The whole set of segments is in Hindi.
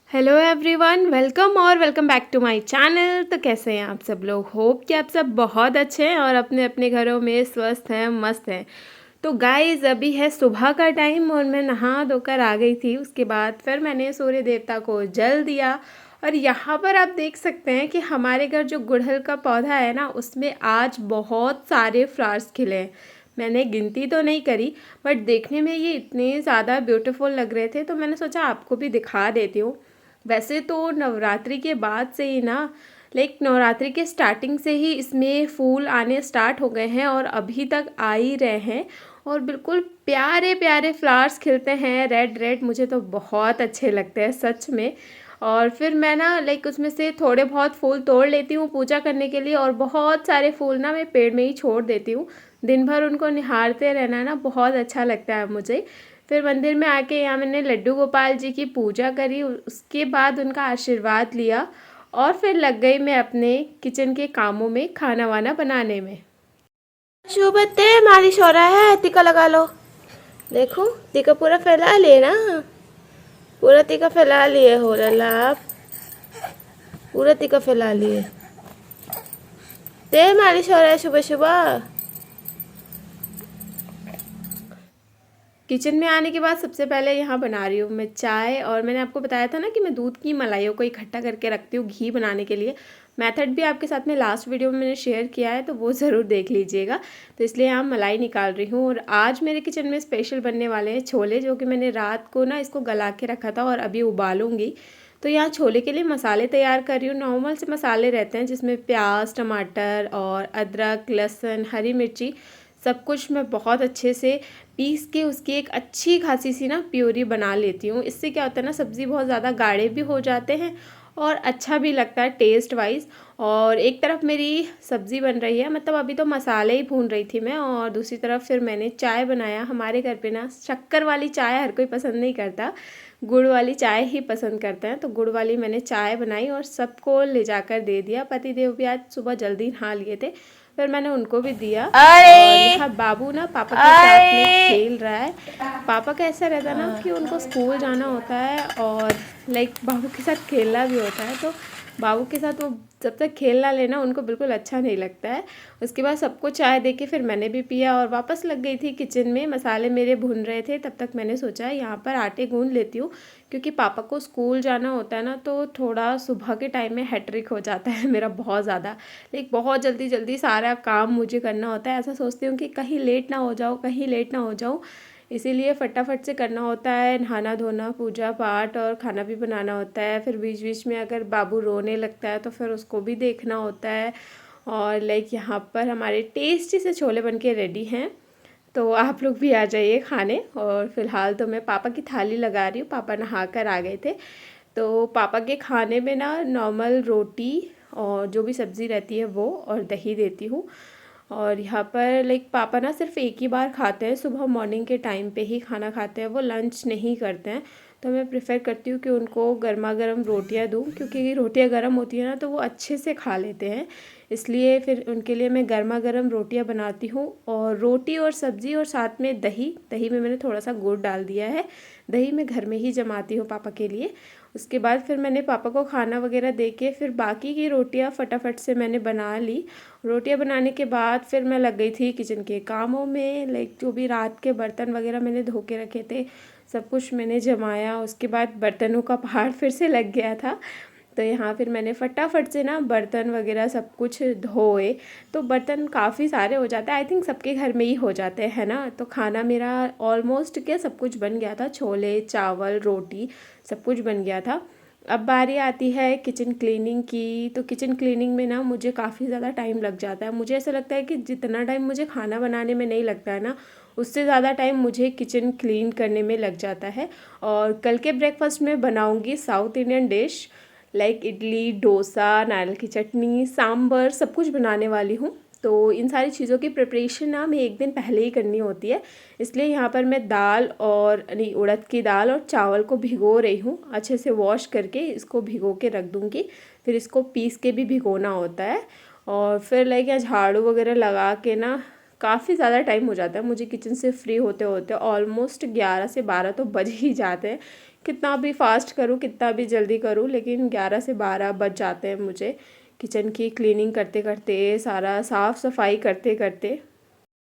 Hello everyone, welcome back to my channel. तो कैसे हैं आप सब लोग? होप कि आप सब बहुत अच्छे हैं और अपने अपने घरों में स्वस्थ हैं, मस्त हैं। तो गाइस, अभी है सुबह का टाइम और मैं नहा धोकर आ गई थी। उसके बाद फिर मैंने सूर्य देवता को जल दिया। और यहाँ पर आप देख सकते हैं कि हमारे घर जो गुड़हल का पौधा है ना, उसमें आज बहुत सारे फ्लावर्स खिले हैं। मैंने गिनती तो नहीं करी, बट देखने में ये इतने ज़्यादा ब्यूटीफुल लग रहे थे, तो मैंने सोचा आपको भी दिखा देती हूँ। वैसे तो नवरात्रि के बाद से ही ना, लाइक नवरात्रि के स्टार्टिंग से ही इसमें फूल आने स्टार्ट हो गए हैं और अभी तक आ ही रहे हैं। और बिल्कुल प्यारे प्यारे फ्लावर्स खिलते हैं, रेड रेड। मुझे तो बहुत अच्छे लगते हैं सच में। और फिर मैं ना लाइक उसमें से थोड़े बहुत फूल तोड़ लेती हूँ पूजा करने के लिए, और बहुत सारे फूल ना मैं पेड़ में ही छोड़ देती हूँ। दिन भर उनको निहारते रहना ना बहुत अच्छा लगता है मुझे। फिर मंदिर में आके यहाँ मैंने लड्डू गोपाल जी की पूजा करी, उसके बाद उनका आशीर्वाद लिया और फिर लग गई मैं अपने किचन के कामों में, खाना वाना बनाने में। शुभ बत्ते मालिश हो रहा है, टीका लगा लो। देखो टीका पूरा फैला लिए ना, पूरा टीका फैला लिए हो रहा आप, पूरा टीका फैला लिए। तेल मालिश हो रहा है सुबह सुबह। किचन में आने के बाद सबसे पहले यहाँ बना रही हूँ मैं चाय। और मैंने आपको बताया था ना कि मैं दूध की मलाइयों को इकट्ठा करके रखती हूँ घी बनाने के लिए। मेथड भी आपके साथ में लास्ट वीडियो में मैंने शेयर किया है, तो वो ज़रूर देख लीजिएगा। तो इसलिए यहाँ मलाई निकाल रही हूँ। और आज मेरे किचन में स्पेशल बनने वाले हैं छोले, जो कि मैंने रात को ना इसको गला के रखा था और अभी उबालूंगी। तो यहाँ छोले के लिए मसाले तैयार कर रही हूँ। नॉर्मल से मसाले रहते हैं जिसमें प्याज, टमाटर और अदरक, लहसुन, हरी मिर्ची, सब कुछ मैं बहुत अच्छे से पीस के उसकी एक अच्छी खासी सी ना प्यूरी बना लेती हूँ। इससे क्या होता है ना, सब्ज़ी बहुत ज़्यादा गाढ़े भी हो जाते हैं और अच्छा भी लगता है टेस्ट वाइज। और एक तरफ मेरी सब्ज़ी बन रही है, मतलब अभी तो मसाले ही भून रही थी मैं, और दूसरी तरफ फिर मैंने चाय बनाया। हमारे घर पे ना शक्कर वाली चाय हर कोई पसंद नहीं करता, गुड़ वाली चाय ही पसंद करते हैं। तो गुड़ वाली मैंने चाय बनाई और सबको ले जाकर दे दिया। पति देव भी आज सुबह जल्दी नहा लिए थे, फिर मैंने उनको भी दिया। और यहाँ बाबू ना पापा के साथ में खेल रहा है। पापा का ऐसा रहता है ना कि उनको स्कूल जाना होता है और लाइक बाबू के साथ खेलना भी होता है, तो बाबू के साथ वो जब तक खेल ना लेना उनको बिल्कुल अच्छा नहीं लगता है। उसके बाद सबको चाय दे के फिर मैंने भी पिया और वापस लग गई थी किचन में। मसाले मेरे भुन रहे थे, तब तक मैंने सोचा यहाँ पर आटे गूंद लेती हूँ, क्योंकि पापा को स्कूल जाना होता है ना, तो थोड़ा सुबह के टाइम में हैट्रिक हो जाता है मेरा बहुत ज़्यादा। लाइक बहुत जल्दी जल्दी सारा काम मुझे करना होता है। ऐसा सोचती हूँ कि कहीं लेट ना हो जाओ, कहीं लेट ना हो जाऊँ, इसीलिए फटाफट से करना होता है। नहाना धोना, पूजा पाठ और खाना भी बनाना होता है। फिर बीच बीच में अगर बाबू रोने लगता है तो फिर उसको भी देखना होता है। और लाइक यहाँ पर हमारे टेस्टी से छोले बन के रेडी हैं, तो आप लोग भी आ जाइए खाने। और फिलहाल तो मैं पापा की थाली लगा रही हूँ, पापा नहा कर आ गए थे। तो पापा के खाने में ना नॉर्मल रोटी और जो भी सब्ज़ी रहती है वो, और दही देती हूँ। और यहाँ पर लाइक पापा ना सिर्फ एक ही बार खाते हैं, सुबह मॉर्निंग के टाइम पे ही खाना खाते हैं, वो लंच नहीं करते हैं। तो मैं प्रेफर करती हूँ कि उनको गर्मा गर्म रोटियाँ दूँ, क्योंकि रोटियाँ गर्म होती हैं ना तो वो अच्छे से खा लेते हैं। इसलिए फिर उनके लिए मैं गर्मा गर्म रोटियाँ बनाती हूँ। और रोटी और सब्ज़ी और साथ में दही, दही में मैंने थोड़ा सा गुड़ डाल दिया है। दही मैं घर में ही जमाती हूँ पापा के लिए। उसके बाद फिर मैंने पापा को खाना वगैरह दे के फिर बाकी की रोटियां फटाफट से मैंने बना ली। रोटियां बनाने के बाद फिर मैं लग गई थी किचन के कामों में। लाइक जो भी रात के बर्तन वगैरह मैंने धो के रखे थे, सब कुछ मैंने जमाया। उसके बाद बर्तनों का पहाड़ फिर से लग गया था, तो यहाँ फिर मैंने फटाफट से ना बर्तन वगैरह सब कुछ धोए। तो बर्तन काफ़ी सारे हो जाते हैं, आई थिंक सबके घर में ही हो जाते हैं ना। तो खाना मेरा ऑलमोस्ट क्या सब कुछ बन गया था, छोले चावल रोटी सब कुछ बन गया था। अब बारी आती है किचन क्लीनिंग की। तो किचन क्लीनिंग में ना मुझे काफ़ी ज़्यादा टाइम लग जाता है। मुझे ऐसा लगता है कि जितना टाइम मुझे खाना बनाने में नहीं लगता है ना, उससे ज़्यादा टाइम मुझे किचन क्लीन करने में लग जाता है। और कल के ब्रेकफास्ट में बनाऊंगी south Indian dish, like idli, dosa, नारियल की चटनी, सांभर, सब कुछ बनाने वाली हूँ। तो इन सारी चीज़ों की प्रिपरेशन ना मैं एक दिन पहले ही करनी होती है। इसलिए यहाँ पर मैं दाल और नहीं, उड़द की दाल और चावल को भिगो रही हूँ। अच्छे से वॉश करके इसको भिगो के रख दूँगी। फिर इसको पीस के भी भिगोना होता है। और फिर लाइक यहाँ झाड़ू वगैरह लगा के ना काफ़ी ज़्यादा टाइम हो जाता है मुझे किचन से फ्री होते होते। ऑलमोस्ट 11 से 12 तो बज ही जाते हैं, कितना भी फास्ट करूँ, कितना भी जल्दी करूँ, लेकिन 11 से 12 बज जाते हैं मुझे किचन की क्लीनिंग करते करते, सारा साफ़ सफाई करते करते।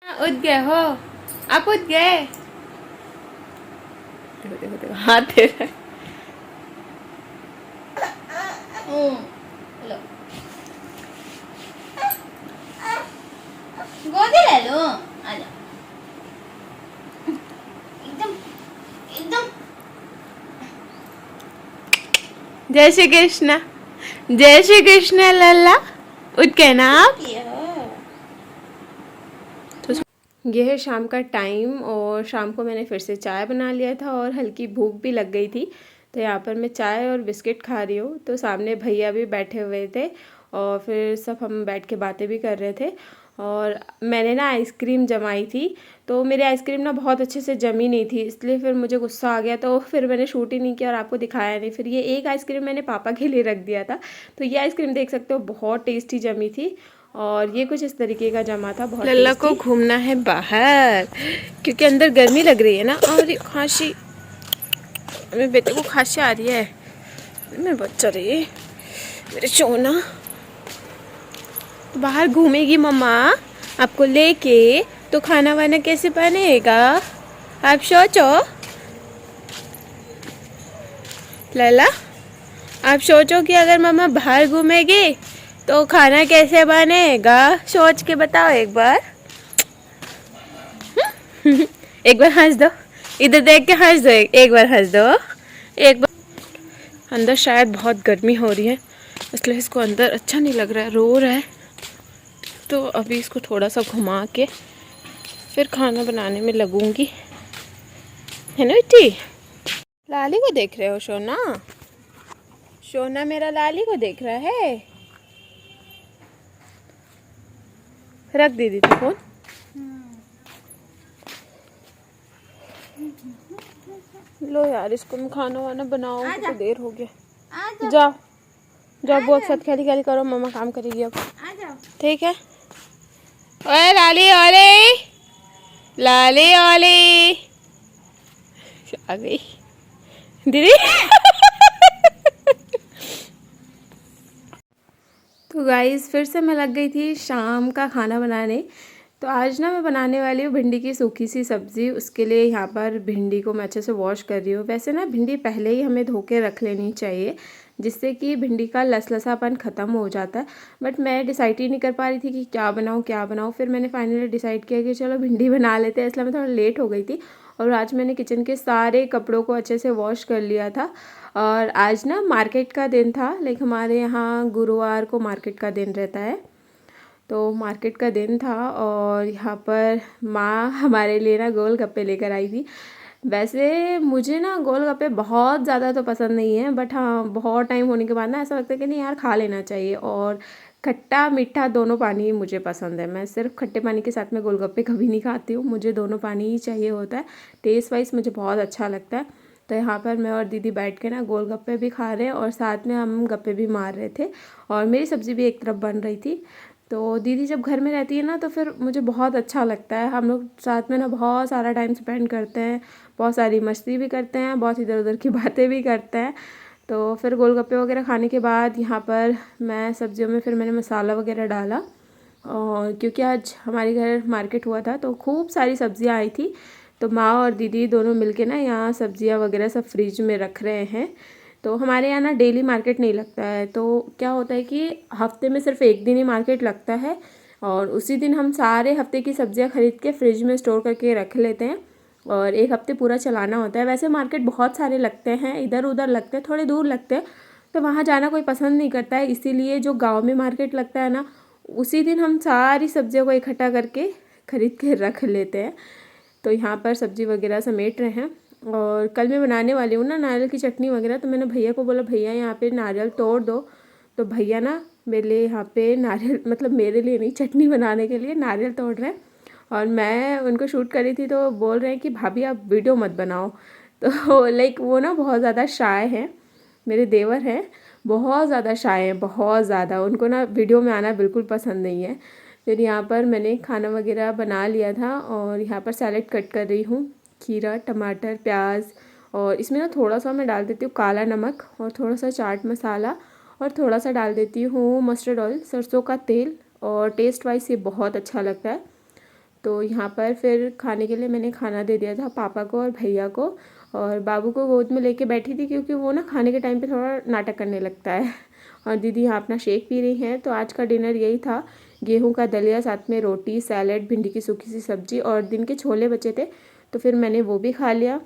उठ गए हो आप? उठ गए? देखो देखो देखो हाथ दे रहा है। लो गोदी ले लो, आजा। एकदम एकदम। जय श्री कृष्ण, जय श्री कृष्ण लल्ला। उठ गए ना आप? तो ये है शाम का टाइम और शाम को मैंने फिर से चाय बना लिया था और हल्की भूख भी लग गई थी, तो यहाँ पर मैं चाय और बिस्किट खा रही हूँ। तो सामने भैया भी बैठे हुए थे और फिर सब हम बैठ के बातें भी कर रहे थे। और मैंने ना आइसक्रीम जमाई थी, तो मेरी आइसक्रीम ना बहुत अच्छे से जमी नहीं थी, इसलिए फिर मुझे गुस्सा आ गया, तो फिर मैंने शूट ही नहीं किया और आपको दिखाया नहीं। फिर ये एक आइसक्रीम मैंने पापा के लिए रख दिया था। तो ये आइसक्रीम देख सकते हो बहुत टेस्टी जमी थी और ये कुछ इस तरीके का जमा था, बहुत लल्ला को घूमना है बाहर क्योंकि अंदर गर्मी लग रही है ना। और खांसी, मेरे बेटे को खांसी आ रही है, मेरे बच्चा रही मेरे सोना। तो बाहर घूमेगी मम्मा आपको लेके, तो खाना वाना कैसे बनेगा आप सोचो। लैला आप सोचो कि अगर मम्मा बाहर घूमेगी तो खाना कैसे बनेगा, सोच के बताओ एक बार। एक बार हंस दो, इधर देख के हंस दो, एक बार हंस दो, एक बार। अंदर शायद बहुत गर्मी हो रही है इसलिए इसको अंदर अच्छा नहीं लग रहा है, रो रहा है। तो अभी इसको थोड़ा सा घुमा के फिर खाना बनाने में लगूंगी, है ना बेटी? लाली को देख रहे हो सोना? सोना मेरा लाली को देख रहा है। रख दीदी थी फोन। लो यार, इसको मैं खाना वाना बनाऊंगी तो देर हो गया। जाओ जाओ, बहुत साथ खेली खेली करो, मम्मा काम करेगी अब। ठीक है। ओए लाली ओले, लाली ओले आ गई दीदी। तो गाइस फिर से मैं लग गई थी शाम का खाना बनाने। तो आज ना मैं बनाने वाली हूँ भिंडी की सूखी सी सब्ज़ी। उसके लिए यहाँ पर भिंडी को मैं अच्छे से वॉश कर रही हूँ। वैसे ना भिंडी पहले ही हमें धो के रख लेनी चाहिए, जिससे कि भिंडी का लसलसापन ख़त्म हो जाता है। बट मैं डिसाइड ही नहीं कर पा रही थी कि क्या बनाऊँ क्या बनाऊँ। फिर मैंने फाइनली डिसाइड किया कि चलो भिंडी बना लेते हैं, इसलिए मैं थोड़ा लेट हो गई थी। और आज मैंने किचन के सारे कपड़ों को अच्छे से वॉश कर लिया था। और आज ना मार्केट का दिन था, लाइक हमारे यहाँ गुरुवार को मार्केट का दिन रहता है। तो मार्केट का दिन था और यहाँ पर माँ हमारे लिए ना गोलगप्पे लेकर आई थी। वैसे मुझे ना गोलगप्पे बहुत ज़्यादा तो पसंद नहीं है, बट हाँ बहुत टाइम होने के बाद ना ऐसा लगता है कि नहीं यार खा लेना चाहिए। और खट्टा मीठा दोनों पानी ही मुझे पसंद है। मैं सिर्फ खट्टे पानी के साथ में गोलगप्पे कभी नहीं खाती हूँ, मुझे दोनों पानी ही चाहिए होता है। टेस्ट वाइज मुझे बहुत अच्छा लगता है। तो यहाँ पर मैं और दीदी बैठ के ना गोलगप्पे भी खा रहे हैं और साथ में हम गप्पे भी मार रहे थे और मेरी सब्ज़ी भी एक तरफ बन रही थी। तो दीदी जब घर में रहती है ना तो फिर मुझे बहुत अच्छा लगता है। हम लोग साथ में ना बहुत सारा टाइम स्पेंड करते हैं, बहुत सारी मस्ती भी करते हैं, बहुत इधर उधर की बातें भी करते हैं। तो फिर गोलगप्पे वगैरह खाने के बाद यहाँ पर मैं सब्जियों में फिर मैंने मसाला वगैरह डाला। और क्योंकि आज हमारे घर मार्केट हुआ था तो खूब सारी सब्जियाँ आई थी, तो माँ और दीदी दोनों मिलके ना यहाँ सब्जियाँ वगैरह सब फ्रिज में रख रहे हैं। तो हमारे यहाँ ना डेली मार्केट नहीं लगता है, तो क्या होता है कि हफ्ते में सिर्फ एक दिन ही मार्केट लगता है और उसी दिन हम सारे हफ्ते की सब्जियाँ खरीद के फ्रिज में स्टोर करके रख लेते हैं और एक हफ्ते पूरा चलाना होता है। वैसे मार्केट बहुत सारे लगते हैं, इधर उधर लगते हैं, थोड़े दूर लगते हैं, तो वहाँ जाना कोई पसंद नहीं करता है। इसीलिए जो गाँव में मार्केट लगता है ना, उसी दिन हम सारी सब्जियों को इकट्ठा करके खरीद के रख लेते हैं। तो यहाँ पर सब्ज़ी वगैरह समेट रहे हैं और कल मैं बनाने वाली हूँ ना नारियल की चटनी वगैरह। तो मैंने भैया को बोला भैया यहाँ पे नारियल तोड़ दो, तो भैया ना मेरे लिए यहाँ पे नारियल, मतलब मेरे लिए नहीं, चटनी बनाने के लिए नारियल तोड़ रहे हैं। और मैं उनको शूट करी थी तो बोल रहे हैं कि भाभी आप वीडियो मत बनाओ। तो लाइक वो ना बहुत ज़्यादा शाय हैं, मेरे देवर हैं, बहुत ज़्यादा शाय हैं, बहुत ज़्यादा। उनको ना वीडियो में आना बिल्कुल पसंद नहीं है। फिर यहाँ पर मैंने खाना वगैरह बना लिया था और यहाँ पर सैलेड कट कर रही हूँ, खीरा टमाटर प्याज और इसमें ना थोड़ा सा मैं डाल देती हूँ काला नमक और थोड़ा सा चाट मसाला और थोड़ा सा डाल देती हूँ मस्टर्ड ऑयल, सरसों का तेल। और टेस्ट वाइज ये बहुत अच्छा लगता है। तो यहाँ पर फिर खाने के लिए मैंने खाना दे दिया था पापा को और भैया को, और बाबू को गोद में लेके बैठी थी क्योंकि वो ना खाने के टाइम पे थोड़ा नाटक करने लगता है। और दीदी यहाँ अपना शेक पी रही हैं। तो आज का डिनर यही था, गेहूं का दलिया, साथ में रोटी, सैलेड, भिंडी की सूखी सी सब्जी और दिन के छोले बचे थे तो फिर मैंने वो भी खा लिया।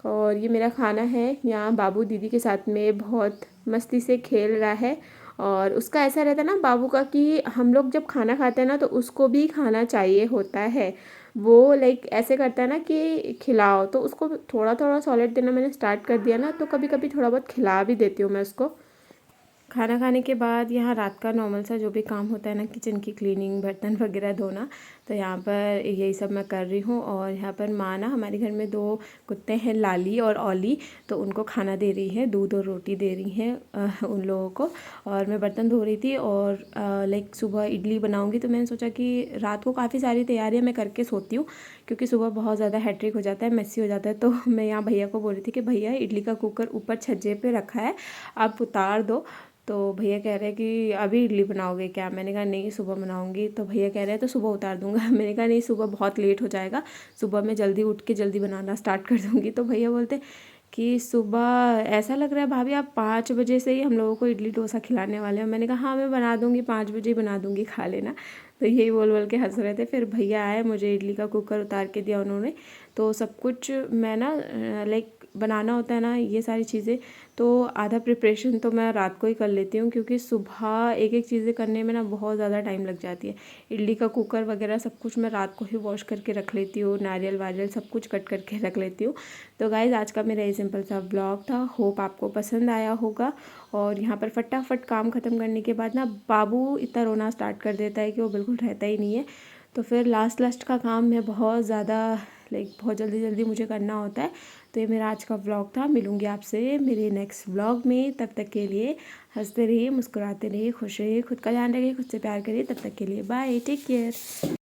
और ये मेरा खाना है। यहाँ बाबू दीदी के साथ में बहुत मस्ती से खेल रहा है। और उसका ऐसा रहता है ना बाबू का कि हम लोग जब खाना खाते हैं ना तो उसको भी खाना चाहिए होता है। वो लाइक ऐसे करता है ना कि खिलाओ, तो उसको थोड़ा थोड़ा सॉलिड देना मैंने स्टार्ट कर दिया ना, तो कभी कभी थोड़ा बहुत खिला भी देती हूँ मैं उसको। खाना खाने के बाद यहाँ रात का नॉर्मल सा जो भी काम होता है ना, किचन की क्लीनिंग, बर्तन वगैरह धोना, तो यहाँ पर यही सब मैं कर रही हूँ। और यहाँ पर माँ ना, हमारे घर में 2 कुत्ते हैं, लाली और ओली, तो उनको खाना दे रही है, दूध और रोटी दे रही हैं उन लोगों को। और मैं बर्तन धो रही थी और लाइक सुबह इडली बनाऊँगी, तो मैंने सोचा कि रात को काफ़ी सारी तैयारियाँ मैं करके सोती हूँ क्योंकि सुबह बहुत ज़्यादा हैट्रिक हो जाता है, मेसी हो जाता है। तो मैं यहाँ भैया को बोल रही थी कि भैया इडली का कुकर ऊपर छज्जे पे रखा है, आप उतार दो। तो भैया कह रहे हैं कि अभी इडली बनाओगे क्या? मैंने कहा नहीं, सुबह बनाऊंगी। तो भैया कह रहे हैं तो सुबह उतार दूंगा। मैंने कहा नहीं, सुबह बहुत लेट हो जाएगा, सुबह मैं जल्दी उठ के जल्दी बनाना स्टार्ट कर दूंगी। तो भैया बोलते कि सुबह ऐसा लग रहा है भाभी आप 5 बजे से ही हम लोगों को इडली डोसा खिलाने वाले हैं। मैंने कहा हाँ मैं बना दूंगी, 5 बजे ही बना दूंगी, खा लेना। तो यही बोल बोल के हंस रहे थे। फिर भैया आए, मुझे इडली का कुकर उतार के दिया उन्होंने। तो सब कुछ मैं ना लाइक बनाना होता है ना ये सारी चीज़ें, तो आधा प्रिपरेशन तो मैं रात को ही कर लेती हूँ क्योंकि सुबह एक एक चीज़ें करने में ना बहुत ज़्यादा टाइम लग जाती है। इडली का कुकर वगैरह सब कुछ मैं रात को ही वॉश करके रख लेती हूँ, नारियल वारियल सब कुछ कट करके रख लेती हूँ। तो गाइज़ आज का मेरा ये सिंपल सा ब्लॉग था, होप आपको पसंद आया होगा। और यहाँ पर फटाफट काम ख़त्म करने के बाद ना बाबू इतना रोना स्टार्ट कर देता है कि वो बिल्कुल रहता ही नहीं है। तो फिर लास्ट का काम मैं बहुत ज़्यादा लाइक बहुत जल्दी जल्दी मुझे करना होता है। तो ये मेरा आज का व्लॉग था। मिलूंगी आपसे मेरे नेक्स्ट व्लॉग में। तब तक के लिए हंसते रहिए, मुस्कुराते रहिए, खुश रहिए, खुद का ध्यान रखिए, खुद से प्यार करिए। तब तक के लिए बाय, टेक केयर।